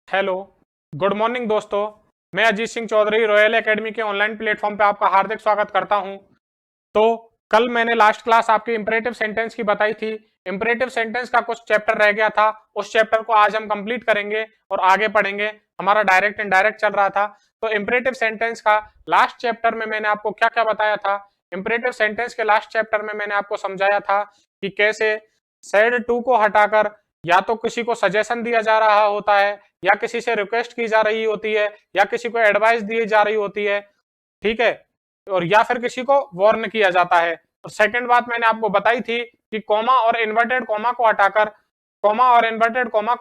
Hello, good morning दोस्तों। मैं Ajit Singh Chaudhary royal academy के ऑनलाइन प्लेटफॉर्म पे आपका हार्दिक स्वागत करता हूं। तो कल मैंने लास्ट क्लास आपकी इंपरेटिव सेंटेंस की बताई थी। इंपरेटिव सेंटेंस का कुछ चैप्टर रह गया था, उस चैप्टर को आज हम कंप्लीट करेंगे और आगे पढ़ेंगे। हमारा डायरेक्ट इनडायरेक्ट चल रहा था। तो इंपरेटिव सेंटेंस का लास्ट चैप्टर में मैंने आपको क्या क्या बताया था। इंपरेटिव सेंटेंस के लास्ट चैप्टर में मैंने आपको समझाया था कि कैसे सेड टू को हटाकर या तो किसी को सजेशन दिया जा रहा होता है, या किसी से रिक्वेस्ट की जा रही होती है, या किसी को एडवाइस दी जा रही होती है, ठीक है, और या फिर किसी को वार्न किया जाता है। और सेकंड बात मैंने आपको बताई थी कि कॉमा और इन्वर्टेड कॉमा को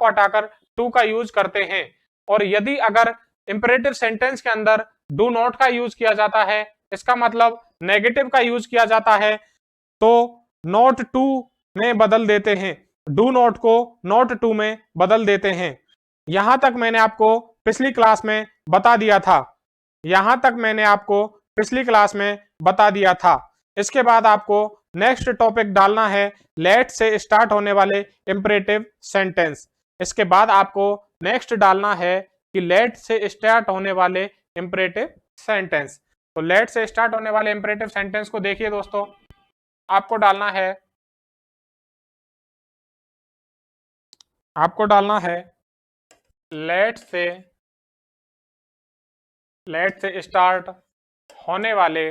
हटाकर टू का यूज करते हैं। और यदि अगर इंपरेटिव सेंटेंस के अंदर डू नॉट का यूज किया जाता है, इसका मतलब नेगेटिव का यूज किया जाता है, तो नॉट टू में बदल देते हैं, डू नॉट को नॉट टू में बदल देते हैं। यहां तक मैंने आपको पिछली क्लास में बता दिया था। इसके बाद आपको नेक्स्ट टॉपिक डालना है लेट से स्टार्ट होने वाले इंपरेटिव सेंटेंस। इसके बाद आपको नेक्स्ट डालना है कि लेट से स्टार्ट होने वाले इंपरेटिव सेंटेंस। तो लेट से स्टार्ट होने वाले इंपरेटिव सेंटेंस को देखिए दोस्तों, आपको डालना है लेट से स्टार्ट होने वाले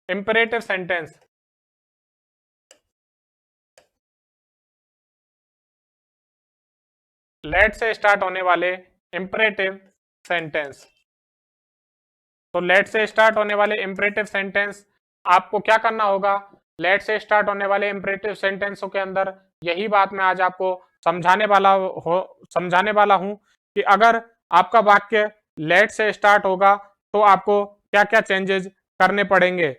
इंपरेटिव सेंटेंस। लेट से स्टार्ट होने वाले इंपरेटिव सेंटेंस। तो लेट से स्टार्ट होने वाले इंपरेटिव सेंटेंस आपको क्या करना होगा। लेट से स्टार्ट होने वाले इंपरेटिव सेंटेंसों के अंदर यही बात मैं आज आपको समझाने वाला हूं कि अगर आपका वाक्य लेट से स्टार्ट होगा तो आपको क्या क्या चेंजेस करने पड़ेंगे।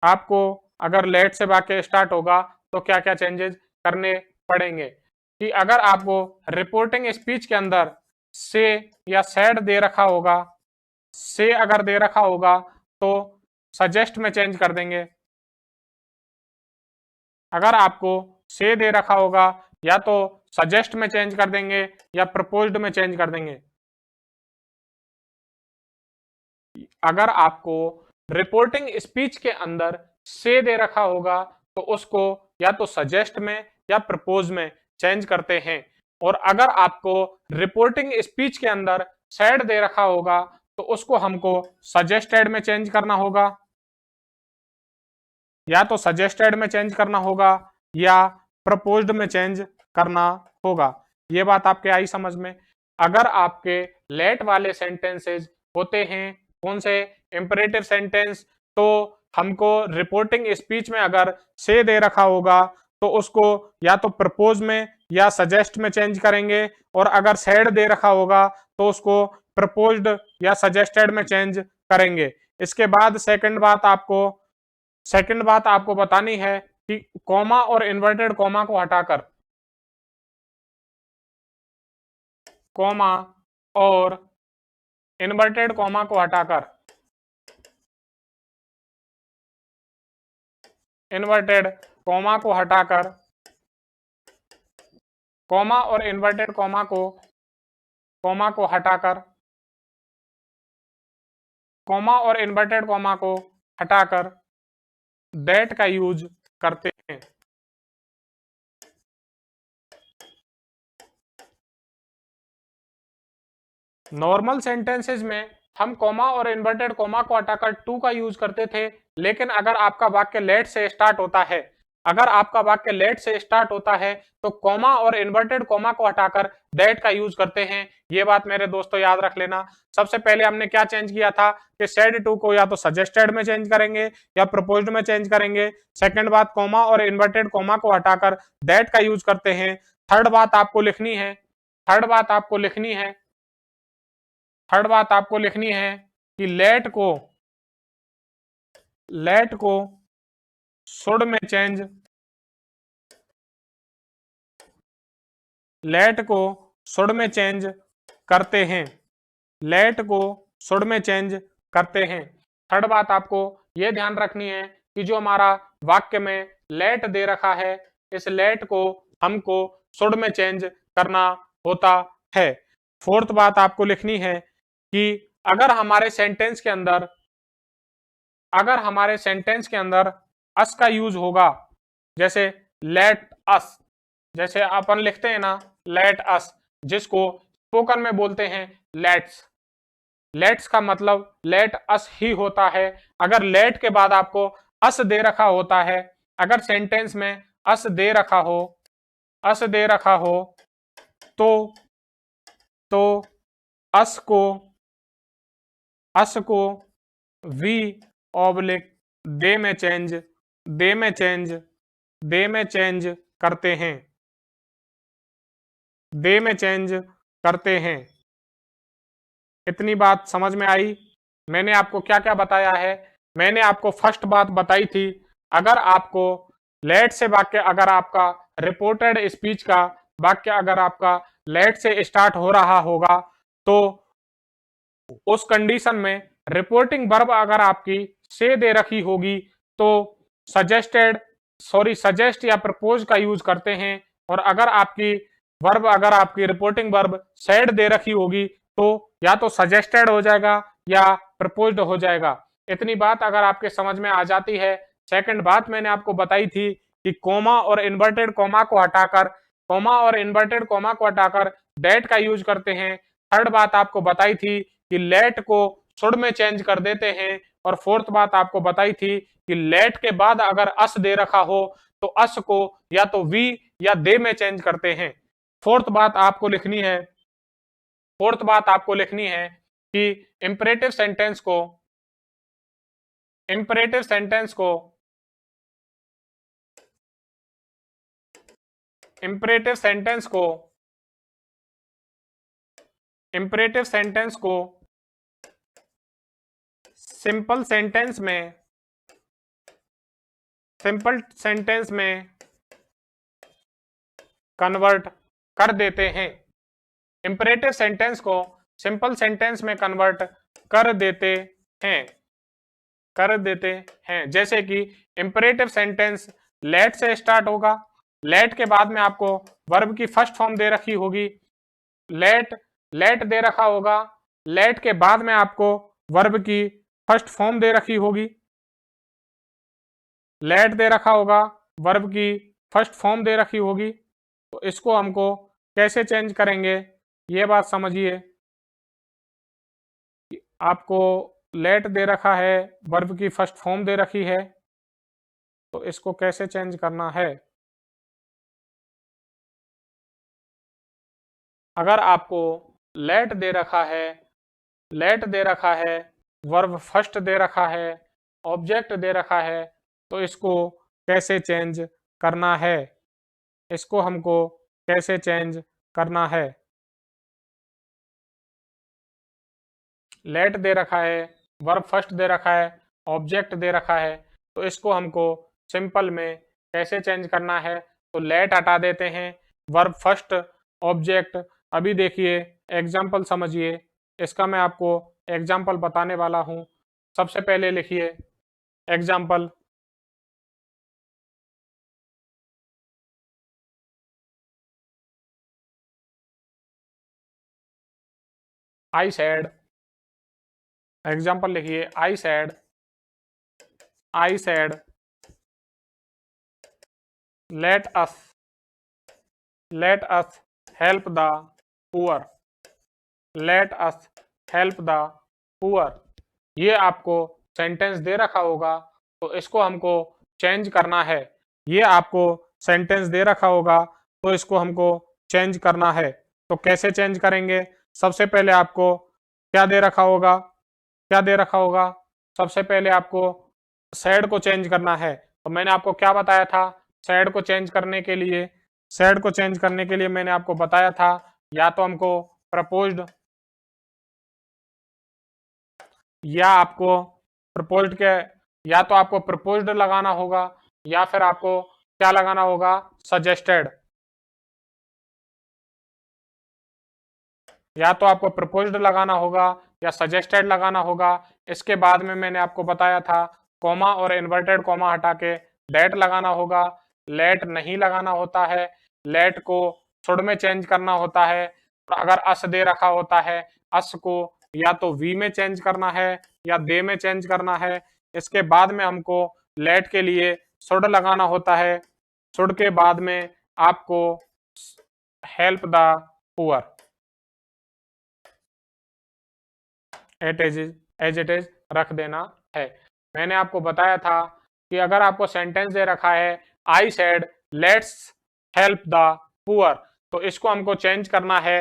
आपको अगर लेट से वाक्य स्टार्ट होगा तो क्या क्या चेंजेस करने पड़ेंगे। कि अगर आपको रिपोर्टिंग स्पीच के अंदर से या सैड दे रखा होगा, से अगर दे रखा होगा तो सजेस्ट में चेंज कर देंगे। अगर आपको से दे रखा होगा या तो सजेस्ट में चेंज कर देंगे या प्रपोज्ड में चेंज कर देंगे। अगर आपको रिपोर्टिंग स्पीच के अंदर से दे रखा होगा तो उसको या तो सजेस्ट में या प्रपोज में चेंज करते हैं। और अगर आपको रिपोर्टिंग स्पीच के अंदर सैड दे रखा होगा तो उसको हमको सजेस्टेड में चेंज करना होगा, या तो सजेस्टेड में चेंज करना होगा या प्रपोज्ड में चेंज करना होगा। ये बात आपके आई समझ में। अगर आपके लेट वाले सेंटेंसेस होते हैं कौन से इंपरेटिव सेंटेंस, तो हमको रिपोर्टिंग स्पीच में अगर से दे रखा होगा तो उसको या तो प्रपोज में या सजेस्ट में चेंज करेंगे, और अगर सैड दे रखा होगा तो उसको प्रपोज्ड या सजेस्टेड में चेंज करेंगे। इसके बाद सेकंड बात आपको बतानी है कि कॉमा और इन्वर्टेड कॉमा को हटाकर कॉमा और इन्वर्टेड कॉमा को हटाकर इन्वर्टेड कॉमा को हटाकर कॉमा और इन्वर्टेड कॉमा को हटाकर कॉमा और इन्वर्टेड कॉमा को हटाकर दैट का यूज करते हैं। नॉर्मल सेंटेंसेस में हम कॉमा और इन्वर्टेड कॉमा को हटाकर टू का यूज करते थे, लेकिन अगर आपका वाक्य लेट से स्टार्ट होता है तो कॉमा और इन्वर्टेड कॉमा को हटाकर दैट का यूज करते हैं। ये बात मेरे दोस्तों याद रख लेना। सबसे पहले हमने क्या चेंज किया था कि सेड टू को या तो सजेस्टेड में चेंज करेंगे या प्रपोज्ड में चेंज करेंगे। सेकंड बात, कॉमा और इन्वर्टेड कॉमा को हटाकर दैट का यूज करते हैं। थर्ड बात आपको लिखनी है कि लेट को शुड में चेंज करते हैं। थर्ड बात आपको यह ध्यान रखनी है कि जो हमारा वाक्य में लेट दे रखा है, इस लेट को हमको शुड में चेंज करना होता है। फोर्थ बात आपको लिखनी है कि अगर हमारे सेंटेंस के अंदर अस का यूज होगा, जैसे लेट अस, जैसे अपन लिखते हैं ना लेट अस, जिसको स्पोकन में बोलते हैं लेट्स। लेट्स का मतलब लेट अस ही होता है। अगर लेट के बाद आपको अस दे रखा होता है, अगर सेंटेंस में अस दे रखा हो तो अस को वी ऑब्लिक दे में चेंज करते हैं, इतनी बात समझ में आई। मैंने आपको क्या क्या बताया है? मैंने आपको फर्स्ट बात बताई थी, अगर आपको लेट से वाक्य, अगर आपका रिपोर्टेड स्पीच का वाक्य अगर आपका लेट से स्टार्ट हो रहा होगा तो उस कंडीशन में रिपोर्टिंग वर्ब अगर आपकी से दे रखी होगी तो सजेस्ट या प्रपोज का यूज करते हैं। और अगर आपकी रिपोर्टिंग वर्ब सेड दे रखी होगी तो या तो सजेस्टेड हो जाएगा या प्रपोज्ड हो जाएगा। इतनी बात अगर आपके समझ में आ जाती है। सेकंड बात मैंने आपको बताई थी कि कोमा और इन्वर्टेड कोमा को हटाकर दैट का यूज करते हैं। थर्ड बात आपको बताई थी कि लेट को शुड में चेंज कर देते हैं। और फोर्थ बात आपको बताई थी कि लेट के बाद अगर अस दे रखा हो तो अस को या तो वी या दे में चेंज करते हैं। फोर्थ बात आपको लिखनी है कि इंपरेटिव सेंटेंस को सिंपल सेंटेंस में कन्वर्ट कर देते हैं। इंपरेटिव सेंटेंस को सिंपल सेंटेंस में कन्वर्ट कर देते हैं। जैसे कि इंपरेटिव सेंटेंस लेट से स्टार्ट होगा, लेट के बाद में आपको वर्ब की फर्स्ट फॉर्म दे रखी होगी, लेट दे रखा होगा, लेट के बाद में आपको वर्ब की फर्स्ट फॉर्म दे रखी होगी, लेट दे रखा होगा, वर्ब की फर्स्ट फॉर्म दे रखी होगी। तो इसको हमको कैसे चेंज करेंगे ये बात समझिए। आपको लेट दे रखा है, वर्ब की फर्स्ट फॉर्म दे रखी है, तो इसको कैसे चेंज करना है। अगर आपको लेट दे रखा है, वर्ब फर्स्ट दे रखा है, ऑब्जेक्ट दे रखा है, तो इसको कैसे चेंज करना है, इसको हमको कैसे चेंज करना है। लेट दे रखा है, वर्ब फर्स्ट दे रखा है, ऑब्जेक्ट दे रखा है, तो इसको हमको सिंपल में कैसे चेंज करना है। तो लेट हटा देते हैं, वर्ब फर्स्ट, ऑब्जेक्ट। अभी देखिए एग्जाम्पल समझिए, इसका मैं आपको एग्जाम्पल बताने वाला हूं। सबसे पहले लिखिए एग्जाम्पल, आई सेड, एग्जाम्पल लिखिए I said let us help the poor, ये आपको सेंटेंस दे रखा होगा, तो इसको हमको चेंज करना है। ये आपको सेंटेंस दे रखा होगा तो इसको हमको चेंज करना है। तो कैसे चेंज करेंगे? सबसे पहले आपको क्या दे रखा होगा, सबसे पहले आपको सैड को चेंज करना है। तो मैंने आपको क्या बताया था, सैड को चेंज करने के लिए मैंने आपको बताया था या तो हमको प्रपोज्ड, या तो आपको प्रपोज्ड लगाना होगा या फिर आपको क्या लगाना होगा, सजेस्टेड। या तो आपको प्रपोज्ड लगाना होगा या सजेस्टेड लगाना होगा। इसके बाद में मैंने आपको बताया था कॉमा और इन्वर्टेड कॉमा हटा के लेट लगाना होगा। लेट नहीं लगाना होता है, लेट को शुड में चेंज करना होता है। और अगर अस दे रखा होता है, अस को या तो वी में चेंज करना है या दे में चेंज करना है। इसके बाद में हमको लेट के लिए शुड लगाना होता है। शुड के बाद में आपको help the poor as it is रख देना है। मैंने आपको बताया था कि अगर आपको सेंटेंस दे रखा है I said let's help the poor, तो इसको हमको चेंज करना है,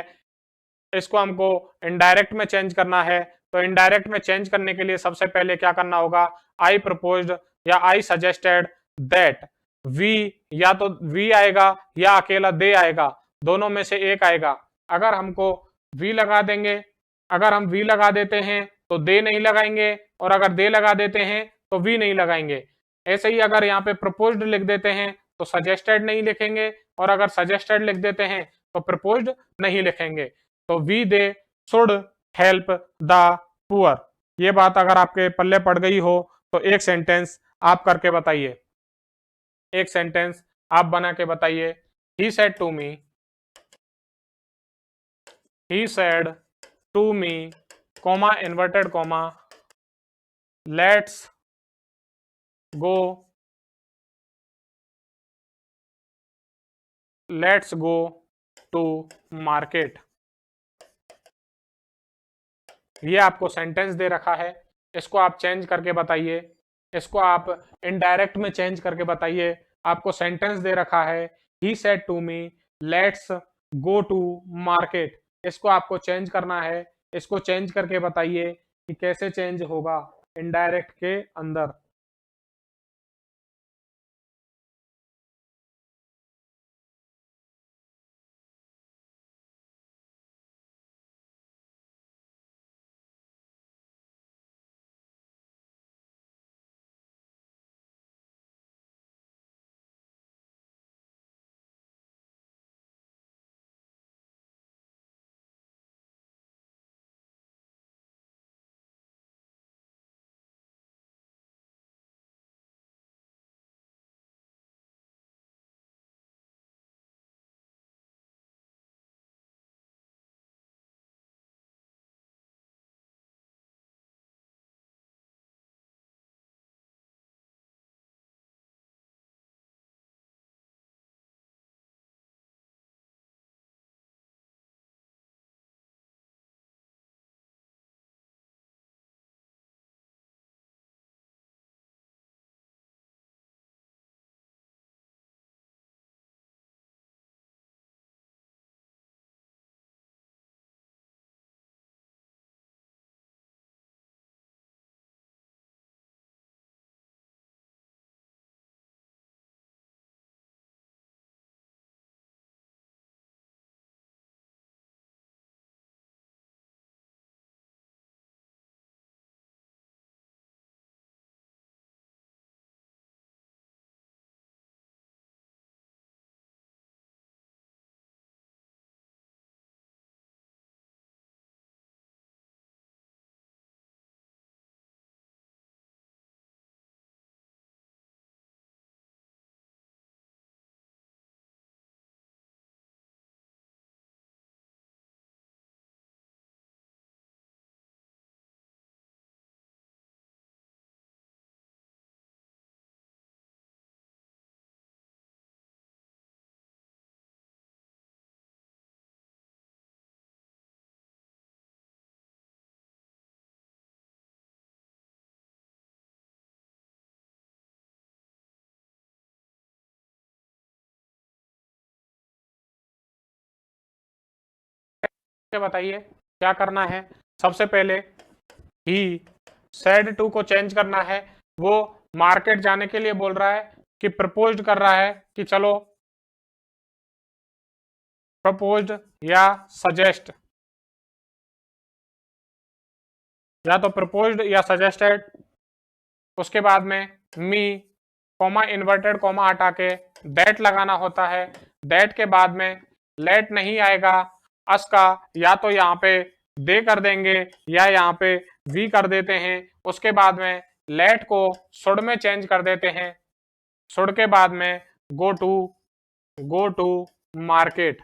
इसको हमको इनडायरेक्ट में चेंज करना है। तो इनडायरेक्ट में चेंज करने के लिए सबसे पहले क्या करना होगा, आई प्रपोज्ड या आई सजेस्टेड दैट वी, या तो वी आएगा या अकेला दे आएगा, दोनों में से एक आएगा। अगर हमको वी लगा देंगे, अगर हम वी लगा देते हैं तो दे नहीं लगाएंगे, और अगर दे लगा देते हैं तो वी नहीं लगाएंगे। ऐसे ही अगर यहाँ पे प्रपोज्ड लिख देते हैं तो सजेस्टेड नहीं लिखेंगे, और अगर सजेस्टेड लिख देते हैं तो प्रपोज्ड नहीं लिखेंगे। तो we they should help the poor, ये बात अगर आपके पल्ले पड़ गई हो तो एक सेंटेंस आप करके बताइए, एक सेंटेंस आप बना के बताइए। He said to me, he said to me, comma inverted comma, let's go, let's go to market. ये आपको सेंटेंस दे रखा है, इसको आप चेंज करके बताइए, इसको आप इनडायरेक्ट में चेंज करके बताइए। आपको सेंटेंस दे रखा है he said to me let's go to market, इसको आपको चेंज करना है, इसको चेंज करके बताइए कि कैसे चेंज होगा इनडायरेक्ट के अंदर। बताइए क्या करना है। सबसे पहले ही सेड टू को चेंज करना है, वो मार्केट जाने के लिए बोल रहा है कि प्रपोज्ड कर रहा है कि चलो, प्रपोज्ड या सजेस्ट, या तो प्रपोज्ड या सजेस्टेड। उसके बाद में मी, कॉमा इन्वर्टेड कॉमा हटा के दैट लगाना होता है। दैट के बाद में लेट नहीं आएगा, अस का या तो यहाँ पे दे कर देंगे या यहाँ पे वी कर देते हैं। उसके बाद में लेट को शुड में चेंज कर देते हैं। शुड के बाद में go to market.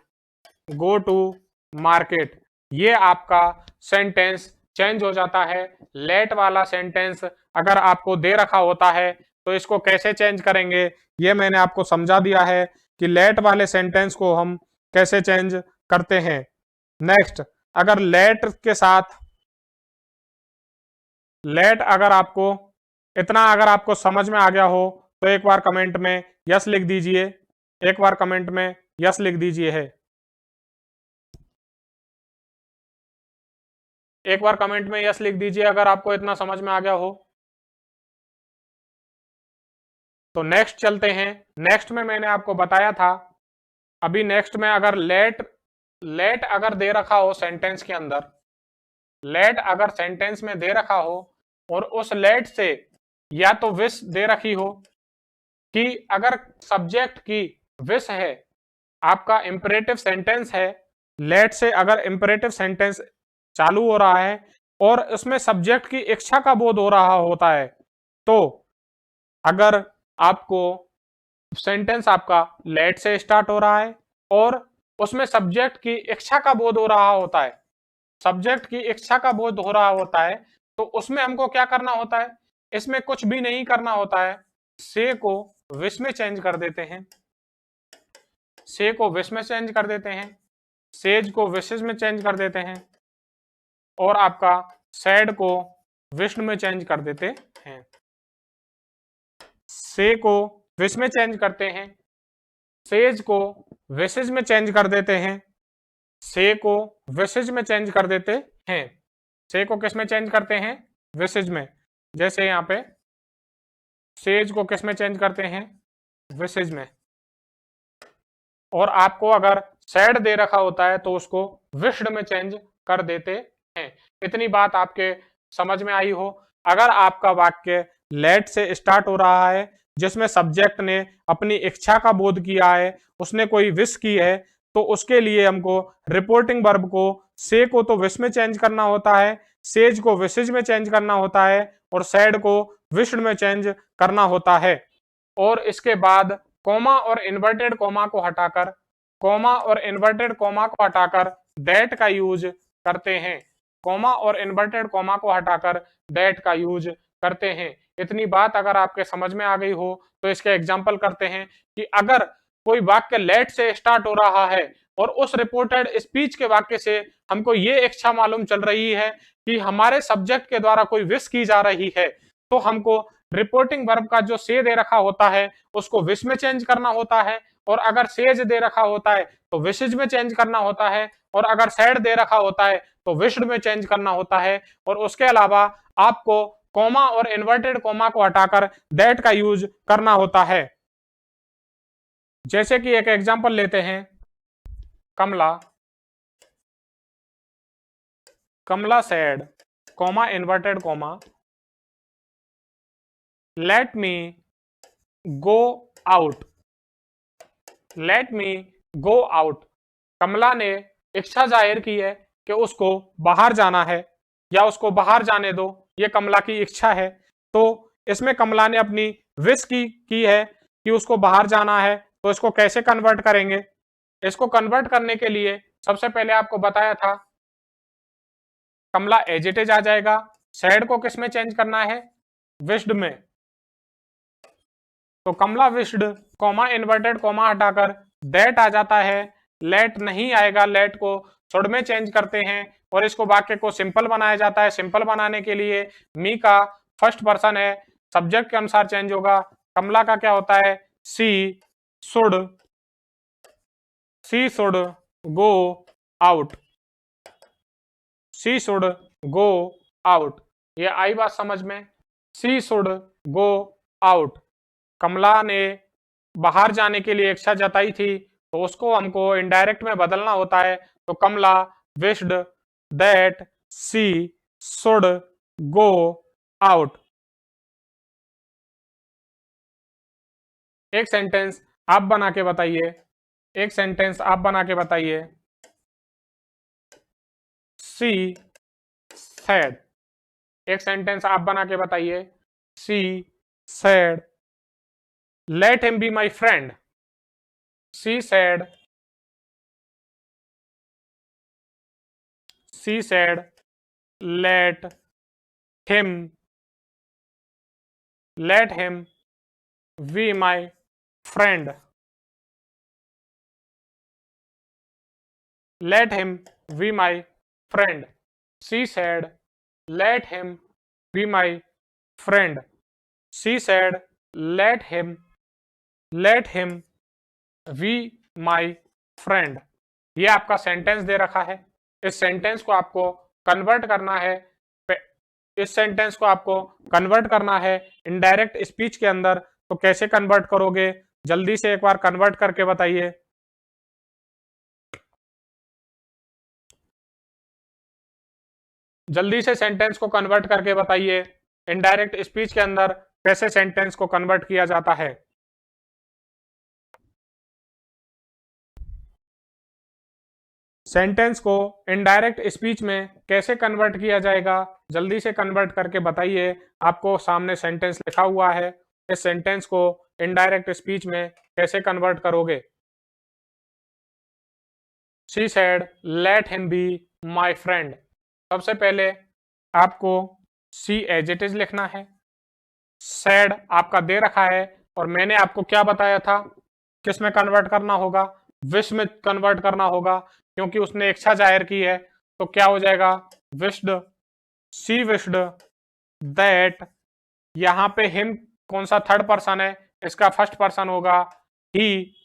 Go to market. ये आपका सेंटेंस चेंज हो जाता है। लेट वाला सेंटेंस अगर आपको दे रखा होता है तो इसको कैसे चेंज करेंगे ये मैंने आपको समझा दिया है कि लेट वाले सेंटेंस को हम कैसे चेंज करते हैं। नेक्स्ट, अगर लेट के साथ लेट अगर आपको समझ में आ गया हो तो एक बार कमेंट में यस लिख दीजिए। एक बार कमेंट में यस लिख दीजिए है। एक बार कमेंट में यस लिख दीजिए अगर आपको इतना समझ में आ गया हो। तो नेक्स्ट चलते हैं। नेक्स्ट में मैंने आपको बताया था, अभी नेक्स्ट में अगर लेट अगर दे रखा हो सेंटेंस के अंदर, लेट अगर सेंटेंस में दे रखा हो और उस लेट से या तो विश दे रखी हो कि अगर सब्जेक्ट की विश है, आपका इंपरेटिव सेंटेंस है, लेट से अगर इंपरेटिव सेंटेंस चालू हो रहा है और उसमें सब्जेक्ट की इच्छा का बोध हो रहा होता है, तो अगर आपको सेंटेंस आपका लेट से स्टार्ट हो रहा है और उसमें सब्जेक्ट की इच्छा का बोध हो रहा होता है, सब्जेक्ट की इच्छा का बोध हो रहा होता है, तो उसमें हमको क्या करना होता है, इसमें कुछ भी नहीं करना होता है। से को विश में चेंज कर देते हैं, से को विश में चेंज कर देते हैं, सेज को विशेष में चेंज कर देते हैं और आपका सैड को विष्णु में चेंज कर देते हैं। से को विश में चेंज करते हैं, सेज को विशेष में चेंज कर देते हैं, से को विशेष में चेंज कर देते हैं। से को किस में चेंज करते हैं, विशेष में। जैसे यहाँ पे सेज को किस में चेंज करते हैं, विशेष में। और आपको अगर सैड दे रखा होता है तो उसको विष्ड में चेंज कर देते हैं। इतनी बात आपके समझ में आई हो। अगर आपका वाक्य लेट से स्टार्ट हो रहा है जिसमें सब्जेक्ट ने अपनी इच्छा का बोध किया है, उसने कोई विश की है, तो उसके लिए हमको रिपोर्टिंग वर्ब को से को तो विश में चेंज करना होता है, सेज को विशेष में चेंज करना होता है और सैड को विष्ड में चेंज करना होता है। और इसके बाद कॉमा और इन्वर्टेड कॉमा को हटाकर, कॉमा और इन्वर्टेड कॉमा को हटाकर दैट का यूज करते हैं। कॉमा और इन्वर्टेड कॉमा को हटाकर दैट का यूज करते हैं। इतनी बात अगर आपके समझ में आ गई हो तो इसके एग्जाम्पल करते हैं कि अगर कोई वाक्य लेट से स्टार्ट हो रहा है और उस रिपोर्टेड स्पीच के वाक्य से हमको ये इच्छा मालूम चल रही है कि हमारे सब्जेक्ट के द्वारा कोई विश की जा रही है, तो हमको रिपोर्टिंग वर्ब का जो से दे रखा होता है उसको विश में चेंज करना होता है, और अगर सेज दे रखा होता है तो विशेज में चेंज करना होता है, और अगर सैड दे रखा होता है तो विश्ड में चेंज करना होता है। और उसके अलावा आपको कॉमा और इन्वर्टेड कॉमा को हटाकर दैट का यूज करना होता है। जैसे कि एक एग्जांपल लेते हैं, Kamala, Kamala said comma inverted comma let me go out, let me go out. Kamala ने इच्छा जाहिर की है कि उसको बाहर जाना है या उसको बाहर जाने दो, ये कमला की इच्छा है। तो इसमें कमला ने अपनी विश की है कि उसको बाहर जाना है, तो इसको कैसे कन्वर्ट करेंगे। इसको कन्वर्ट करने के लिए सबसे पहले आपको बताया था कमला एज इट इज आ जाएगा, सैड को किस में चेंज करना है, विश्ड में। तो Kamala wished comma inverted comma हटाकर दैट आ जाता है, लेट नहीं आएगा, लेट को शुड में चेंज करते हैं और इसको वाक्य को सिंपल बनाया जाता है। सिंपल बनाने के लिए मी का फर्स्ट पर्सन है, सब्जेक्ट के अनुसार चेंज होगा। कमला का क्या होता है, she should go out, she should go out. ये आई बात समझ में, सी शुड गो आउट। कमला ने बाहर जाने के लिए इच्छा जताई थी, तो उसको हमको इनडायरेक्ट में बदलना होता है। तो Kamala wished that she should go out. एक सेंटेंस आप बना के बताइए, एक सेंटेंस आप बना के बताइए। सी सैड, एक सेंटेंस आप बना के बताइए। She said let him be my friend, she said she said him let him be my friend, let him be my friend, she said let him be my friend, she said let him be my friend. ये आपका sentence दे रखा है। इस sentence को आपको convert करना है, इस सेंटेंस को आपको कन्वर्ट करना है इनडायरेक्ट स्पीच के अंदर। तो कैसे कन्वर्ट करोगे, जल्दी से एक बार कन्वर्ट करके बताइए। जल्दी से सेंटेंस को कन्वर्ट करके बताइए, इनडायरेक्ट स्पीच के अंदर कैसे सेंटेंस को कन्वर्ट किया जाता है। सेंटेंस को इनडायरेक्ट स्पीच में कैसे कन्वर्ट किया जाएगा, जल्दी से कन्वर्ट करके बताइए। आपको सामने सेंटेंस लिखा हुआ है, इस सेंटेंस को इनडायरेक्ट स्पीच में कैसे कन्वर्ट करोगे। She said let him be my friend. सबसे पहले आपको सी एज इट इज लिखना है, सेड आपका दे रखा है और मैंने आपको क्या बताया था, किस में कन्वर्ट करना होगा, विश में कन्वर्ट करना होगा, क्योंकि उसने इच्छा जाहिर की है। तो क्या हो जाएगा, विश्ड, सी विश्ड दैट, यहां पे हिम कौन सा थर्ड पर्सन है, इसका फर्स्ट पर्सन होगा ही।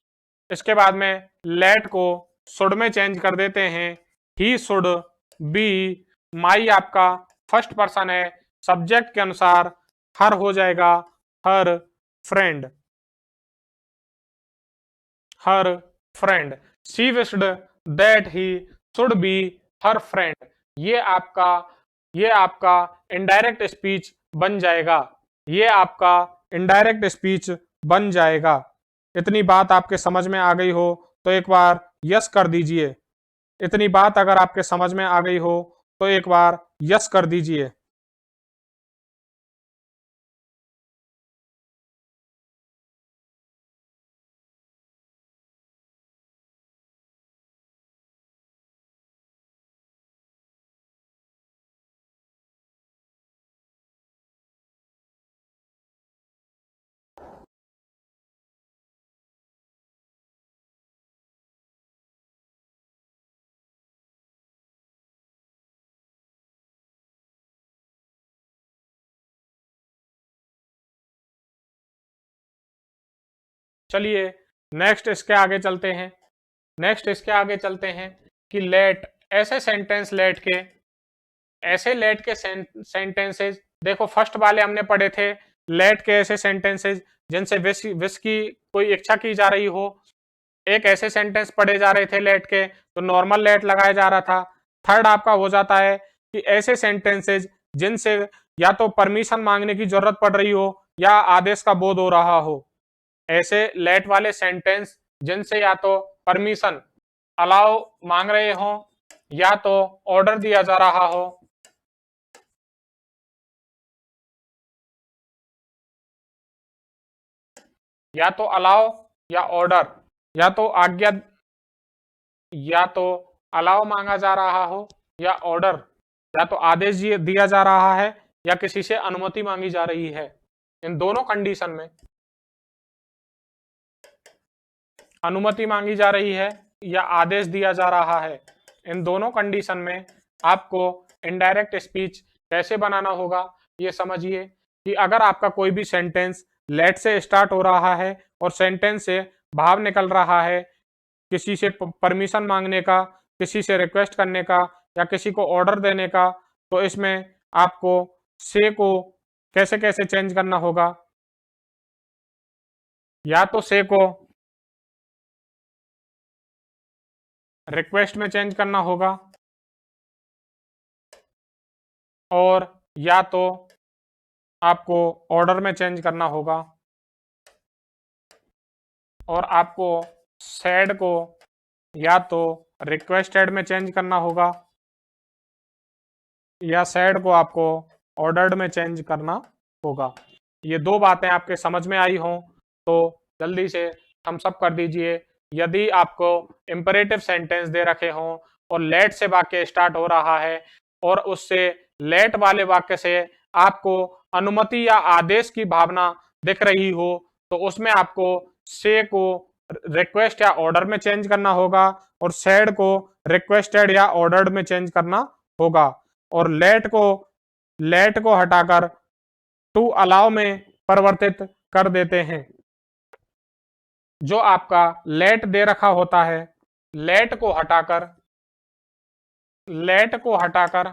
इसके बाद में लेट को शुड में चेंज कर देते हैं, ही शुड बी, माई आपका फर्स्ट पर्सन है, सब्जेक्ट के अनुसार हर हो जाएगा हर friend, her friend. She wished that he should be her friend. ये आपका इनडायरेक्ट स्पीच बन जाएगा, ये आपका इनडायरेक्ट स्पीच बन जाएगा। इतनी बात आपके समझ में आ गई हो तो एक बार यस कर दीजिए। इतनी बात अगर आपके समझ में आ गई हो तो एक बार यस कर दीजिए। चलिए नेक्स्ट इसके आगे चलते हैं। नेक्स्ट इसके आगे चलते हैं कि लेट, ऐसे सेंटेंस लेट के, ऐसे लेट के सेंटेंसेस, देखो फर्स्ट वाले हमने पढ़े थे लेट के ऐसे सेंटेंसेस जिनसे विश की कोई इच्छा की जा रही हो। एक ऐसे सेंटेंस पढ़े जा रहे थे लेट के, तो नॉर्मल लेट लगाया जा रहा था। थर्ड आपका हो जाता है कि ऐसे सेंटेंसेस जिनसे या तो परमिशन मांगने की जरूरत पड़ रही हो या आदेश का बोध हो रहा हो। ऐसे लेट वाले सेंटेंस जिनसे या तो परमिशन अलाउ मांग रहे हो या तो ऑर्डर दिया जा रहा हो, या तो अलाउ या ऑर्डर, या तो आज्ञा, या तो अलाउ मांगा जा रहा हो या ऑर्डर, या तो आदेश दिया जा रहा है या किसी से अनुमति मांगी जा रही है। इन दोनों कंडीशन में अनुमति मांगी जा रही है या आदेश दिया जा रहा है, इन दोनों कंडीशन में आपको इनडायरेक्ट स्पीच कैसे बनाना होगा ये समझिए। कि अगर आपका कोई भी सेंटेंस लेट से स्टार्ट हो रहा है और सेंटेंस से भाव निकल रहा है किसी से परमिशन मांगने का, किसी से रिक्वेस्ट करने का या किसी को ऑर्डर देने का, तो इसमें आपको से को कैसे कैसे चेंज करना होगा। या तो से को रिक्वेस्ट में चेंज करना होगा और या तो आपको ऑर्डर में चेंज करना होगा, और आपको सैड को या तो रिक्वेस्टेड में चेंज करना होगा या सैड को आपको ऑर्डर्ड में चेंज करना होगा। ये दो बातें आपके समझ में आई हों तो जल्दी से थम्स अप कर दीजिए। यदि आपको इंपेरेटिव सेंटेंस दे रखे हों और लेट से वाक्य स्टार्ट हो रहा है और उससे लेट वाले वाक्य से आपको अनुमति या आदेश की भावना दिख रही हो तो उसमें आपको से को रिक्वेस्ट या ऑर्डर में चेंज करना होगा और सैड को रिक्वेस्टेड या ऑर्डर्ड में चेंज करना होगा और लेट को हटाकर टू अलाउ में परिवर्तित कर देते हैं। जो आपका लेट दे रखा होता है लेट को हटाकर लेट को हटाकर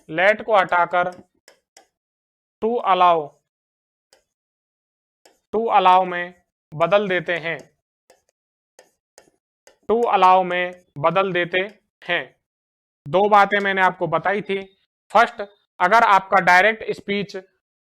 लेट को हटाकर टू अलाउ में बदल देते हैं टू अलाउ में बदल देते हैं। दो बातें मैंने आपको बताई थी। फर्स्ट, अगर आपका डायरेक्ट स्पीच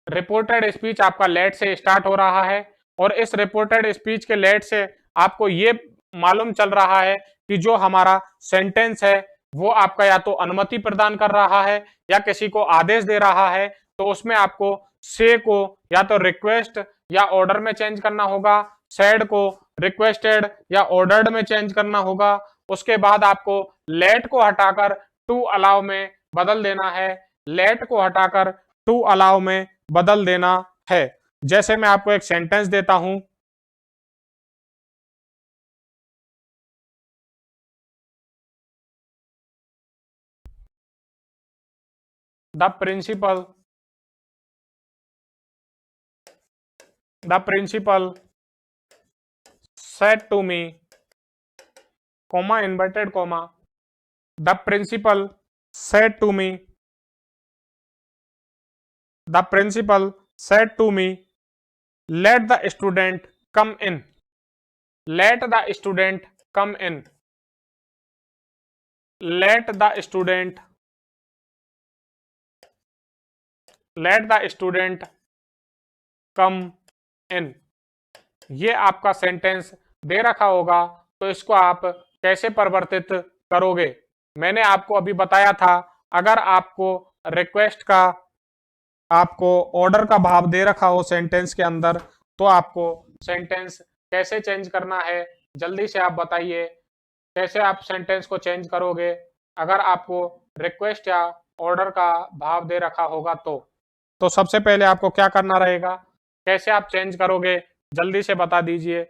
रिपोर्टेड स्पीच आपका लेट से स्टार्ट हो रहा है और इस रिपोर्टेड स्पीच के लेट से आपको ये मालूम चल रहा है कि जो हमारा सेंटेंस है वो आपका या तो अनुमति प्रदान कर रहा है या किसी को आदेश दे रहा है तो उसमें आपको से को या तो रिक्वेस्ट या ऑर्डर में चेंज करना होगा, सैड को रिक्वेस्टेड या ऑर्डर्ड में चेंज करना होगा। उसके बाद आपको लेट को हटाकर टू अलाउ में बदल देना है लेट को हटाकर टू अलाउ में बदल देना है। जैसे मैं आपको एक सेंटेंस देता हूं, the principal said to me, comma inverted comma, the principal said to me, let the student come in, let the student come in, let the student come in। ये आपका सेंटेंस दे रखा होगा तो इसको आप कैसे परिवर्तित करोगे। मैंने आपको अभी बताया था अगर आपको रिक्वेस्ट का आपको ऑर्डर का भाव दे रखा हो सेंटेंस के अंदर तो आपको सेंटेंस कैसे चेंज करना है, जल्दी से आप बताइए कैसे आप सेंटेंस को चेंज करोगे अगर आपको रिक्वेस्ट या ऑर्डर का भाव दे रखा होगा तो सबसे पहले आपको क्या करना रहेगा, कैसे आप चेंज करोगे जल्दी से बता दीजिए।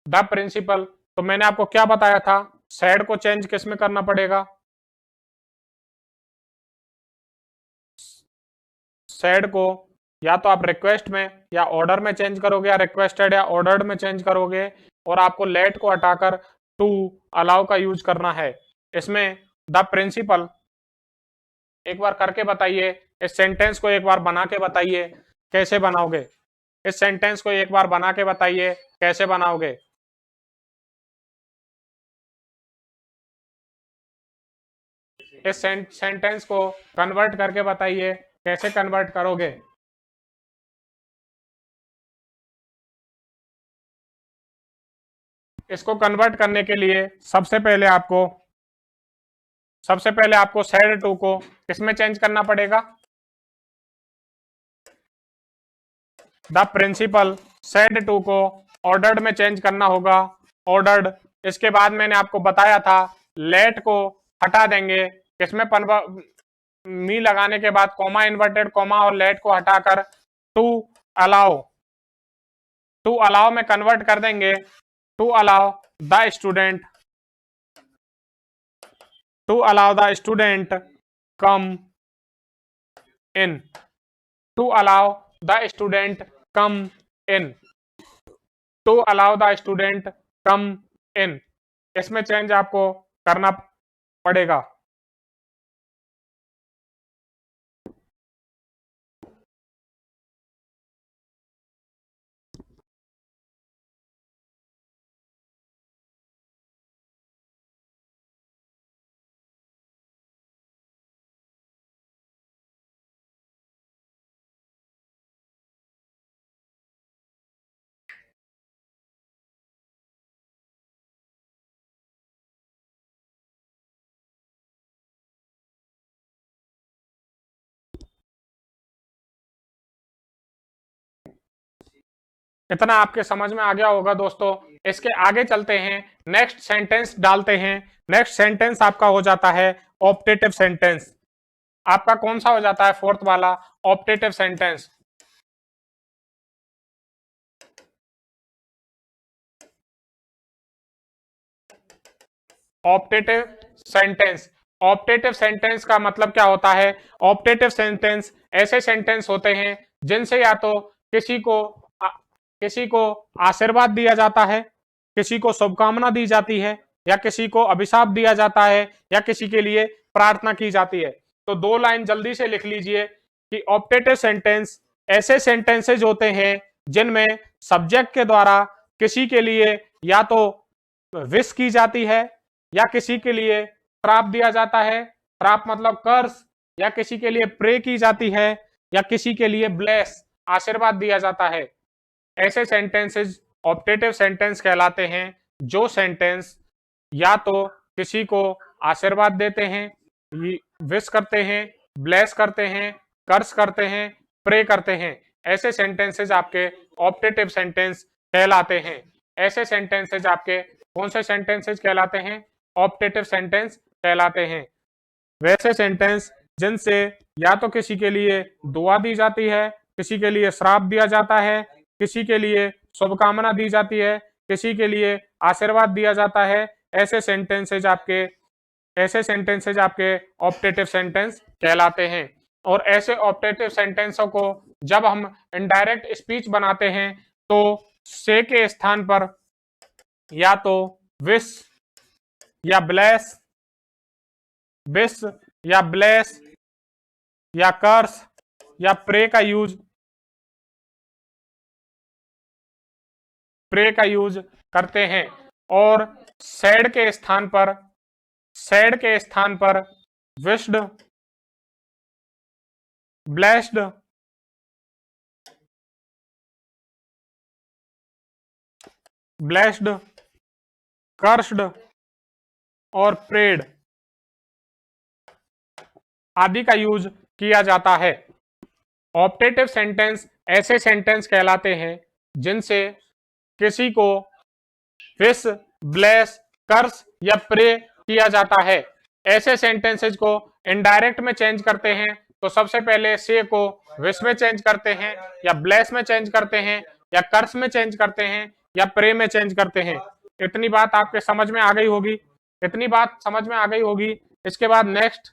द प्रिंसिपल, तो मैंने आपको क्या बताया था, सैड को चेंज किस में करना पड़ेगा, सैड को या तो आप रिक्वेस्ट में या ऑर्डर में चेंज करोगे या रिक्वेस्टेड या ऑर्डर्ड में चेंज करोगे और आपको लेट को हटाकर टू अलाउ का यूज करना है। इसमें द प्रिंसिपल एक बार करके बताइए, इस सेंटेंस को एक बार बना के बताइए कैसे बनाओगे, इस सेंटेंस को एक बार बना के बताइए कैसे बनाओगे। इस सेंटेंस को कन्वर्ट करके बताइए कैसे कन्वर्ट करोगे। इसको कन्वर्ट करने के लिए सबसे पहले आपको सैड टू को किसमें चेंज करना पड़ेगा, द प्रिंसिपल सैड टू को ऑर्डर्ड में चेंज करना होगा, ऑर्डर्ड। इसके बाद मैंने आपको बताया था लेट को हटा देंगे किसमें मी लगाने के बाद कॉमा इन्वर्टेड कॉमा और लेट को हटाकर टू अलाउ में कन्वर्ट कर देंगे, to allow the student come in, to allow the student come in, to allow the student come in. इसमें चेंज आपको करना पड़ेगा। इतना आपके समझ में आ गया होगा दोस्तों। इसके आगे चलते हैं, नेक्स्ट सेंटेंस डालते हैं। नेक्स्ट सेंटेंस आपका हो जाता है ऑप्टेटिव सेंटेंस। आपका कौन सा हो जाता है? फोर्थ वाला, optative sentence. Optative sentence. Optative sentence का मतलब क्या होता है? ऑप्टेटिव सेंटेंस ऐसे सेंटेंस होते हैं जिनसे या तो किसी को आशीर्वाद दिया जाता है, किसी को शुभकामना दी जाती है, या किसी को अभिशाप दिया जाता है, या किसी के लिए प्रार्थना की जाती है। तो 2 लाइन जल्दी से लिख लीजिए कि ऑप्टेटिव सेंटेंस ऐसे सेंटेंसेज होते हैं जिनमें सब्जेक्ट के द्वारा किसी के लिए या तो विश की जाती है, या किसी के लिए श्राप दिया जाता है, श्राप मतलब कर्स, या किसी के लिए प्रे की जाती है, या किसी के लिए ब्लेस आशीर्वाद दिया जाता है। ऐसे सेंटेंसेस ऑप्टेटिव सेंटेंस कहलाते हैं, जो सेंटेंस या तो किसी को आशीर्वाद देते हैं, विश करते हैं, ब्लेस करते हैं, कर्स करते हैं, प्रे करते हैं। ऐसे सेंटेंसेस आपके ऑप्टेटिव सेंटेंस कहलाते हैं। ऐसे सेंटेंसेस आपके कौन से सेंटेंसेस कहलाते हैं? ऑप्टेटिव सेंटेंस कहलाते हैं। वैसे सेंटेंस जिनसे या तो किसी के लिए दुआ दी जाती है, किसी के लिए श्राप दिया जाता है, किसी के लिए शुभकामना दी जाती है, किसी के लिए आशीर्वाद दिया जाता है, ऐसे सेंटेंसेज आपके ऑप्टेटिव सेंटेंस कहलाते हैं। और ऐसे ऑप्टेटिव सेंटेंसों को जब हम इनडायरेक्ट स्पीच बनाते हैं तो से के स्थान पर या तो विश या ब्लेस, विश या ब्लेस या कर्स या प्रे का यूज करते हैं। और सैड के स्थान पर विश्ड, ब्लेस्ड, कर्स्ड और प्रेड आदि का यूज किया जाता है। ऑप्टेटिव सेंटेंस ऐसे सेंटेंस कहलाते हैं जिनसे किसी को विश, ब्लेस, कर्स या प्रे किया जाता है। ऐसे सेंटेंसेस को इनडायरेक्ट में चेंज करते हैं तो सबसे पहले से को विश में चेंज करते हैं, या ब्लेस में चेंज करते हैं, या कर्स में चेंज करते हैं, या प्रे में चेंज करते हैं। इतनी बात आपके समझ में आ गई होगी। इसके बाद नेक्स्ट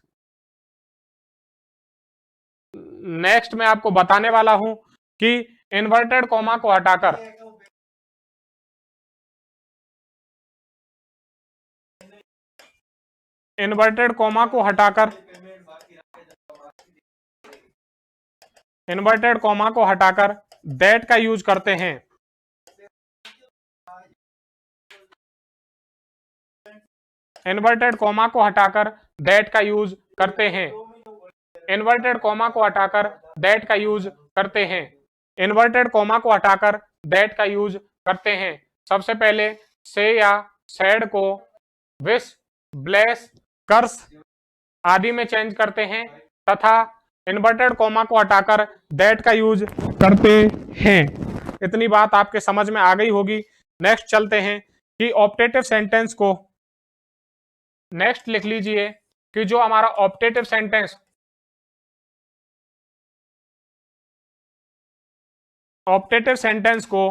मैं आपको बताने वाला हूं कि इन्वर्टेड कॉमा को हटाकर इन्वर्टेड कॉमा को हटाकर दैट का यूज करते हैं। इन्वर्टेड कॉमा को हटाकर दैट का यूज करते हैं। इन्वर्टेड कॉमा को हटाकर दैट का यूज करते हैं। इन्वर्टेड कॉमा को हटाकर दैट का यूज करते हैं। सबसे पहले से या सैड को विश, ब्लेस, कर्स आदि में चेंज करते हैं तथा इन्वर्टेड कॉमा को हटाकर दैट का यूज करते हैं। इतनी बात आपके समझ में आ गई होगी। नेक्स्ट चलते हैं कि ऑप्टेटिव सेंटेंस को नेक्स्ट लिख लीजिए कि जो हमारा ऑप्टेटिव सेंटेंस को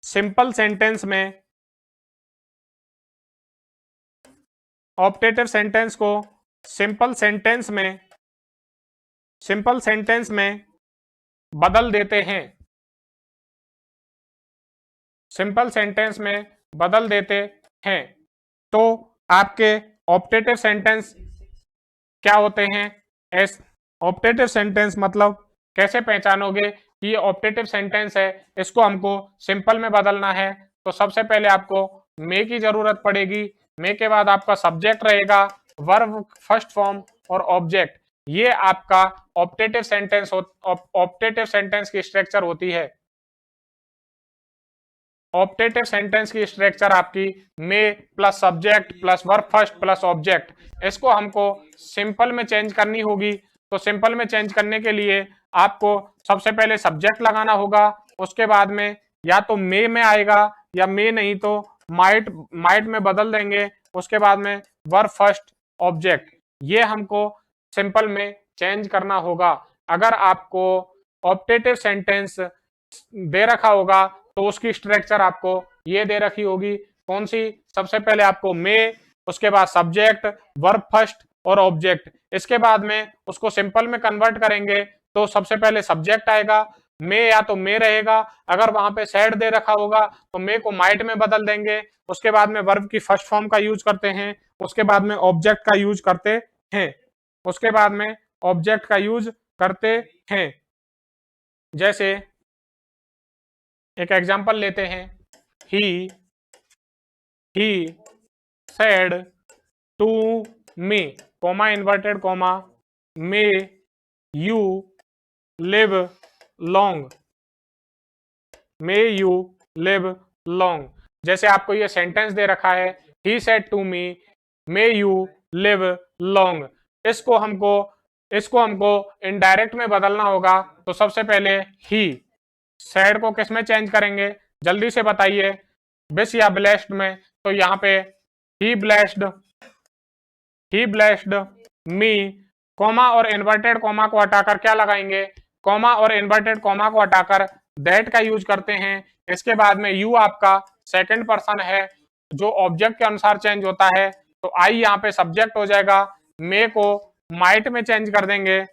सिंपल सेंटेंस में बदल देते हैं। तो आपके ऑप्टेटिव सेंटेंस क्या होते हैं? ऑप्टेटिव सेंटेंस मतलब कैसे पहचानोगे कि ये ऑप्टेटिव सेंटेंस है, इसको हमको सिंपल में बदलना है। तो सबसे पहले आपको मे की जरूरत पड़ेगी। मे के बाद आपका सब्जेक्ट रहेगा, वर्ब, फर्स्ट फॉर्म और ऑब्जेक्ट। ये आपका ऑप्टेटिव सेंटेंस की स्ट्रक्चर होती है। ऑप्टेटिव सेंटेंस की स्ट्रक्चर आपकी may plus subject plus verb first plus object. इसको हमको सिंपल में चेंज करनी होगी। तो सिंपल में चेंज करने के लिए आपको सबसे पहले सब्जेक्ट लगाना होगा, उसके बाद में या तो मे में आएगा या मे नहीं तो माइट में बदल देंगे। उसके बाद में वर फर्स्ट ऑब्जेक्ट, ये हमको सिंपल में चेंज करना होगा। अगर आपको ऑप्टेटिव सेंटेंस दे रखा होगा तो उसकी स्ट्रक्चर आपको ये दे रखी होगी। कौन सी? सबसे पहले आपको मे, उसके बाद सब्जेक्ट, वर्ब फर्स्ट और ऑब्जेक्ट। इसके बाद में उसको सिंपल में कन्वर्ट करेंगे तो सबसे पहले सब्जेक्ट आएगा, मे या तो मे रहेगा, अगर वहां पे सैड दे रखा होगा तो मे को माइट में बदल देंगे। उसके बाद में वर्ब की फर्स्ट फॉर्म का यूज करते हैं, उसके बाद में ऑब्जेक्ट का यूज करते हैं, उसके बाद में ऑब्जेक्ट का यूज करते हैं। जैसे एक एग्जांपल लेते हैं, he said to me, comma inverted comma, may you live long, may you live long. जैसे आपको ये सेंटेंस दे रखा है, he said to me may you live long, इसको हमको इनडायरेक्ट में बदलना होगा। तो सबसे पहले ही सैड को किस में चेंज करेंगे, जल्दी से बताइए, बिस या ब्लेस्ड में। तो यहाँ पे ही ब्लेस्ड मी, कॉमा और इन्वर्टेड कॉमा को हटाकर क्या लगाएंगे, कॉमा और इन्वर्टेड कॉमा को हटाकर दैट का यूज करते हैं। इसके बाद में यू आपका सेकंड पर्सन है जो ऑब्जेक्ट के अनुसार चेंज होता है, तो आई यहाँ पे सब्जेक्ट हो जाएगा। मे को माइट में चेंज कर देंगे,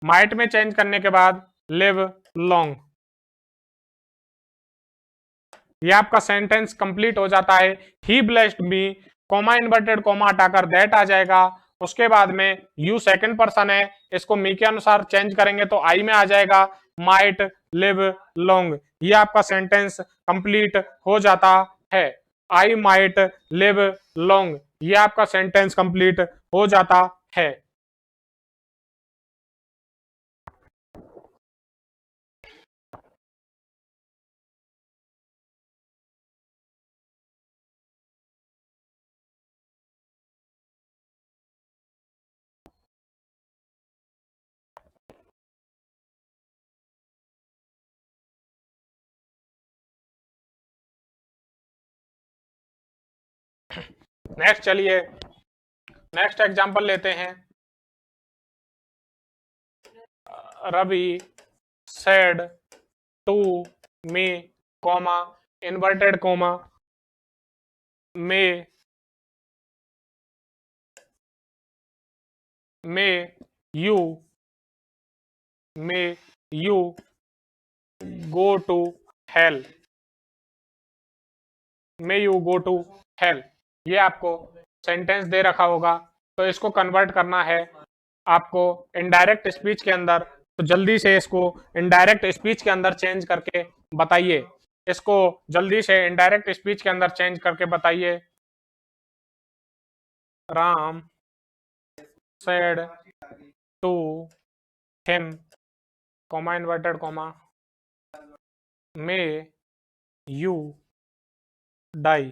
माइट में चेंज करने के बाद लिव लॉन्ग, ये आपका सेंटेंस कंप्लीट हो जाता है। He blessed me, comma inverted comma हटाकर दैट आ जाएगा। उसके बाद में यू सेकंड पर्सन है, इसको मी के अनुसार चेंज करेंगे तो आई में आ जाएगा, माइट लिव लॉन्ग। ये आपका सेंटेंस कंप्लीट हो जाता है। आई माइट लिव लॉन्ग, ये आपका सेंटेंस कंप्लीट हो जाता है। नेक्स्ट चलिए, नेक्स्ट एग्जांपल लेते हैं। Ravi said to me, comma inverted comma, may you go to hell, may you go to hell. ये आपको सेंटेंस दे रखा होगा तो इसको कन्वर्ट करना है आपको इनडायरेक्ट स्पीच के अंदर। तो जल्दी से इसको इनडायरेक्ट स्पीच के अंदर चेंज करके बताइए, इसको जल्दी से इनडायरेक्ट स्पीच के अंदर चेंज करके बताइए। Ram said to him, comma inverted comma, may you die.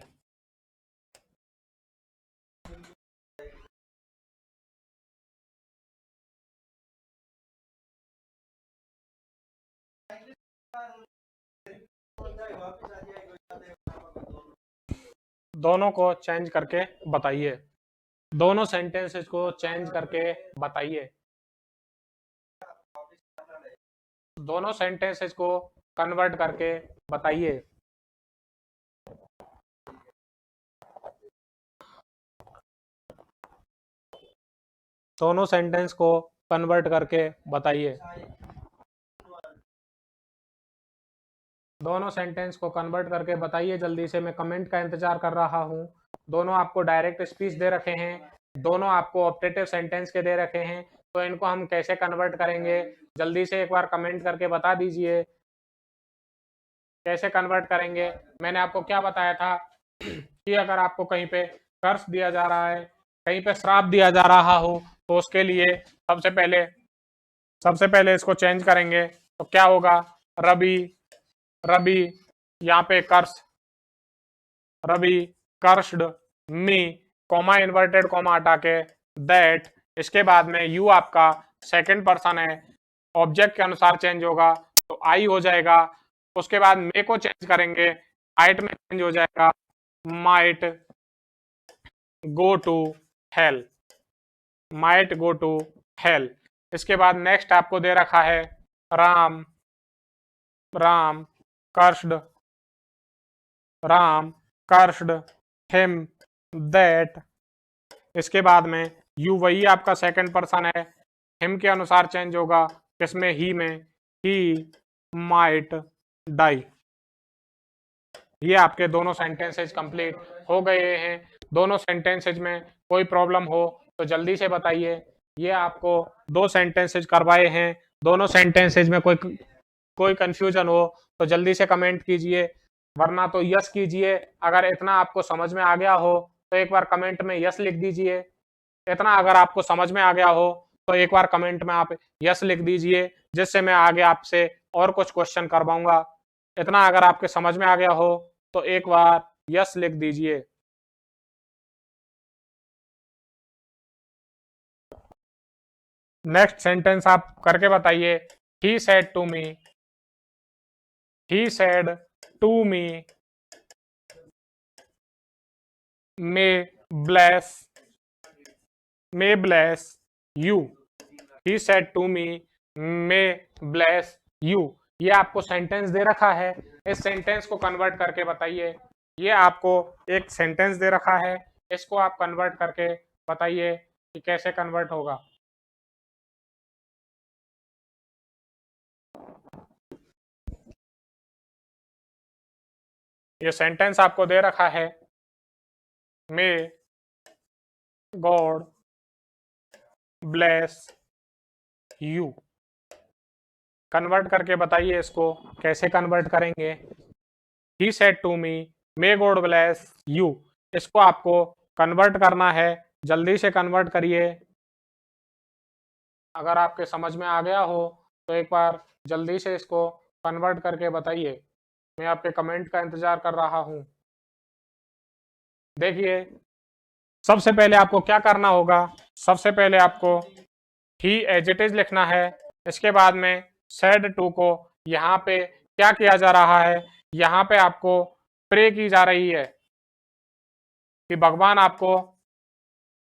दोनों को चेंज करके बताइए, दोनों सेंटेंसेस को चेंज करके बताइए, दोनों सेंटेंसेस को कन्वर्ट करके बताइए। दोनों सेंटेंस को कन्वर्ट करके बताइए, दोनों सेंटेंस को कन्वर्ट करके बताइए जल्दी से, मैं कमेंट का इंतजार कर रहा हूं। दोनों आपको डायरेक्ट स्पीच दे रखे हैं, दोनों आपको ऑप्टेटिव सेंटेंस के दे रखे हैं, तो इनको हम कैसे कन्वर्ट करेंगे, जल्दी से एक बार कमेंट करके बता दीजिए कैसे कन्वर्ट करेंगे। मैंने आपको क्या बताया था कि अगर आपको कहीं पे कर्ज दिया जा रहा है, कहीं पे श्राप दिया जा रहा हो, तो उसके लिए सबसे पहले इसको चेंज करेंगे तो क्या होगा, रवि यहाँ पे कर्स, रवि कर्स्ड मी, कॉमा इन्वर्टेड कॉमा हटा के दैट। इसके बाद में यू आपका सेकंड पर्सन है, ऑब्जेक्ट के अनुसार चेंज होगा तो आई हो जाएगा, उसके बाद मे को चेंज करेंगे, माइट में चेंज हो जाएगा might go to hell, might go to hell. इसके बाद नेक्स्ट आपको दे रखा है Ram, Ram cursed, Ram cursed him that. इसके बाद में यू वही आपका सेकंड पर्सन है, हिम के अनुसार चेंज होगा किसमें, ही में, ही माइट डाई। ये आपके दोनों सेंटेंसेज कंप्लीट हो गए हैं। दोनों सेंटेंसेज में कोई प्रॉब्लम हो तो जल्दी से बताइए। ये आपको दो सेंटेंसेज करवाए हैं, दोनों सेंटेंसेज में कोई कंफ्यूजन हो तो जल्दी से कमेंट कीजिए, वरना तो यस कीजिए। अगर इतना आपको समझ में आ गया हो तो एक बार कमेंट में यस लिख दीजिए। इतना अगर आपको समझ में आ गया हो तो एक बार कमेंट में आप यस लिख दीजिए, जिससे मैं आगे आपसे और कुछ क्वेश्चन करवाऊंगा। इतना अगर आपके समझ में आ गया हो तो एक बार यस लिख दीजिए। नेक्स्ट सेंटेंस आप करके बताइए। He said to me, he said to me may bless, may bless you, he said to me may bless you. ये आपको सेंटेंस दे रखा है, इस सेंटेंस को कन्वर्ट करके बताइए। ये आपको एक सेंटेंस दे रखा है, इसको आप कन्वर्ट करके बताइए कि कैसे कन्वर्ट होगा। ये सेंटेंस आपको दे रखा है, may God bless you. Convert करके बताइए, इसको कैसे कन्वर्ट करेंगे। He said to me may God bless you, इसको आपको कन्वर्ट करना है, जल्दी से कन्वर्ट करिए। अगर आपके समझ में आ गया हो तो एक बार जल्दी से इसको कन्वर्ट करके बताइए। मैं आपके कमेंट का इंतजार कर रहा हूं। देखिए, सबसे पहले आपको क्या करना होगा, सबसे पहले आपको ही एज इट इज लिखना है। इसके बाद में सेड टू को यहाँ पे क्या किया जा रहा है, यहाँ पे आपको प्रे की जा रही है कि भगवान आपको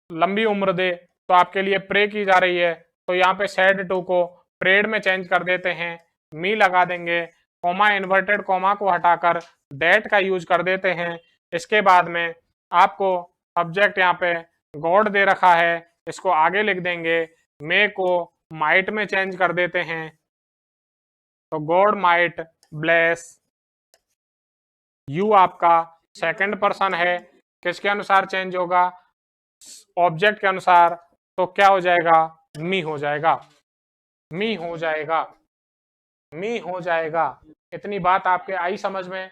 लंबी उम्र दे, तो आपके लिए प्रे की जा रही है। तो यहाँ पे सेड टू को प्रेड में चेंज कर देते हैं, मी लगा देंगे, कॉमा इन्वर्टेड कॉमा को हटाकर दैट का यूज कर देते हैं। इसके बाद में आपको सब्जेक्ट यहाँ पे गॉड दे रखा है, इसको आगे लिख देंगे, मे को माइट में चेंज कर देते हैं, तो गॉड माइट ब्लेस यू आपका सेकंड पर्सन है, किसके अनुसार चेंज होगा, ऑब्जेक्ट के अनुसार। तो क्या हो जाएगा, मी हो जाएगा, मी हो जाएगा, मी हो जाएगा। इतनी बात आपके आई समझ में?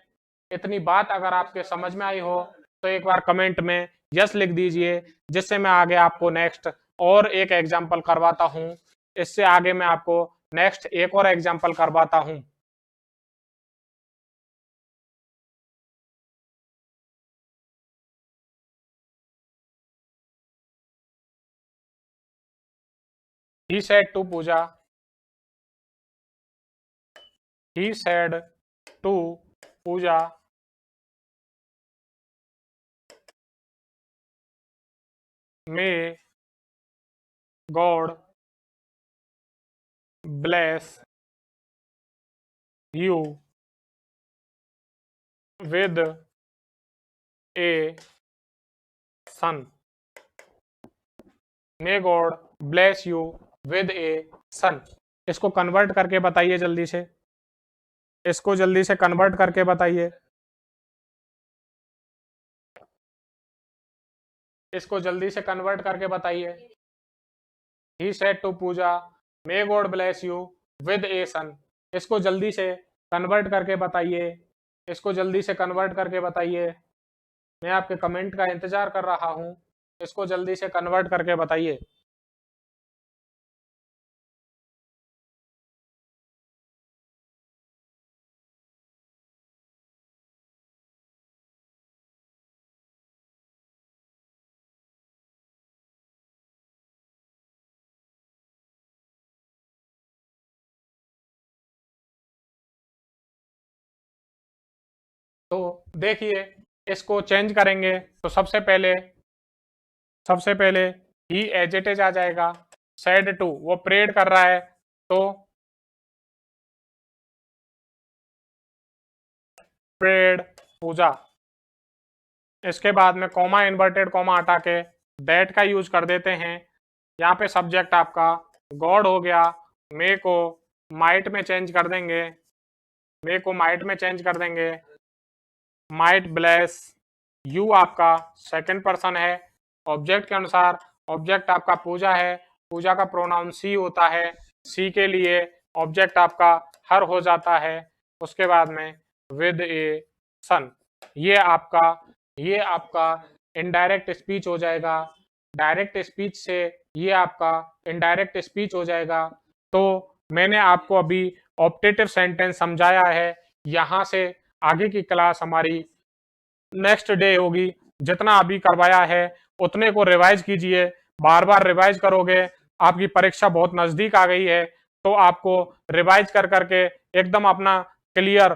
इतनी बात अगर आपके समझ में आई हो तो एक बार कमेंट में यस लिख दीजिए, जिससे मैं आगे आपको नेक्स्ट और एक एग्जाम्पल करवाता हूं। इससे आगे मैं आपको नेक्स्ट एक और एग्जाम्पल करवाता हूं। He said to Puja, he said to Puja may God bless you with a son, may God bless you with a son. इसको कन्वर्ट करके बताइए जल्दी से, इसको जल्दी से कन्वर्ट करके बताइए, इसको जल्दी से कन्वर्ट करके बताइए। He said to Puja may God bless you with a son, इसको जल्दी से कन्वर्ट करके बताइए, इसको जल्दी से कन्वर्ट करके बताइए। मैं आपके कमेंट का इंतजार कर रहा हूं, इसको जल्दी से कन्वर्ट करके बताइए। तो देखिए इसको चेंज करेंगे तो सबसे पहले ही एज इट इज आ जाएगा। सेड टू, वो प्रेड कर रहा है तो प्रेड पूजा। इसके बाद में कॉमा, इन्वर्टेड कॉमा हटा के दैट का यूज कर देते हैं। यहाँ पे सब्जेक्ट आपका गॉड हो गया, मे को माइट में चेंज कर देंगे, माइट ब्लेस। यू आपका सेकंड पर्सन है। ऑब्जेक्ट के अनुसार ऑब्जेक्ट आपका पूजा है, पूजा का प्रोनाउन सी होता है, सी के लिए ऑब्जेक्ट आपका हर हो जाता है। उसके बाद में विद ए सन, ये आपका इनडायरेक्ट स्पीच हो जाएगा। डायरेक्ट स्पीच से ये आपका इनडायरेक्ट स्पीच हो जाएगा। तो मैंने आपको अभी ऑप्टेटिव सेंटेंस समझाया है। यहाँ से आगे की क्लास हमारी नेक्स्ट डे होगी। जितना अभी करवाया है उतने को रिवाइज कीजिए, बार बार रिवाइज करोगे। आपकी परीक्षा बहुत नजदीक आ गई है तो आपको रिवाइज कर करके एकदम अपना क्लियर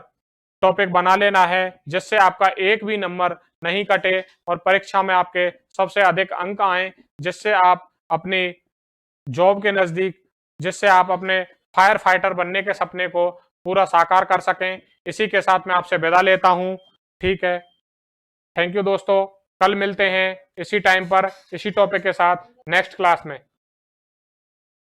टॉपिक बना लेना है, जिससे आपका एक भी नंबर नहीं कटे और परीक्षा में आपके सबसे अधिक अंक आए, जिससे आप अपनी जॉब के नजदीक, जिससे आप अपने फायर फाइटर बनने के सपने को पूरा साकार कर सकें। इसी के साथ मैं आपसे विदा लेता हूं। ठीक है, थैंक यू दोस्तों। कल मिलते हैं इसी टाइम पर इसी टॉपिक के साथ नेक्स्ट क्लास में।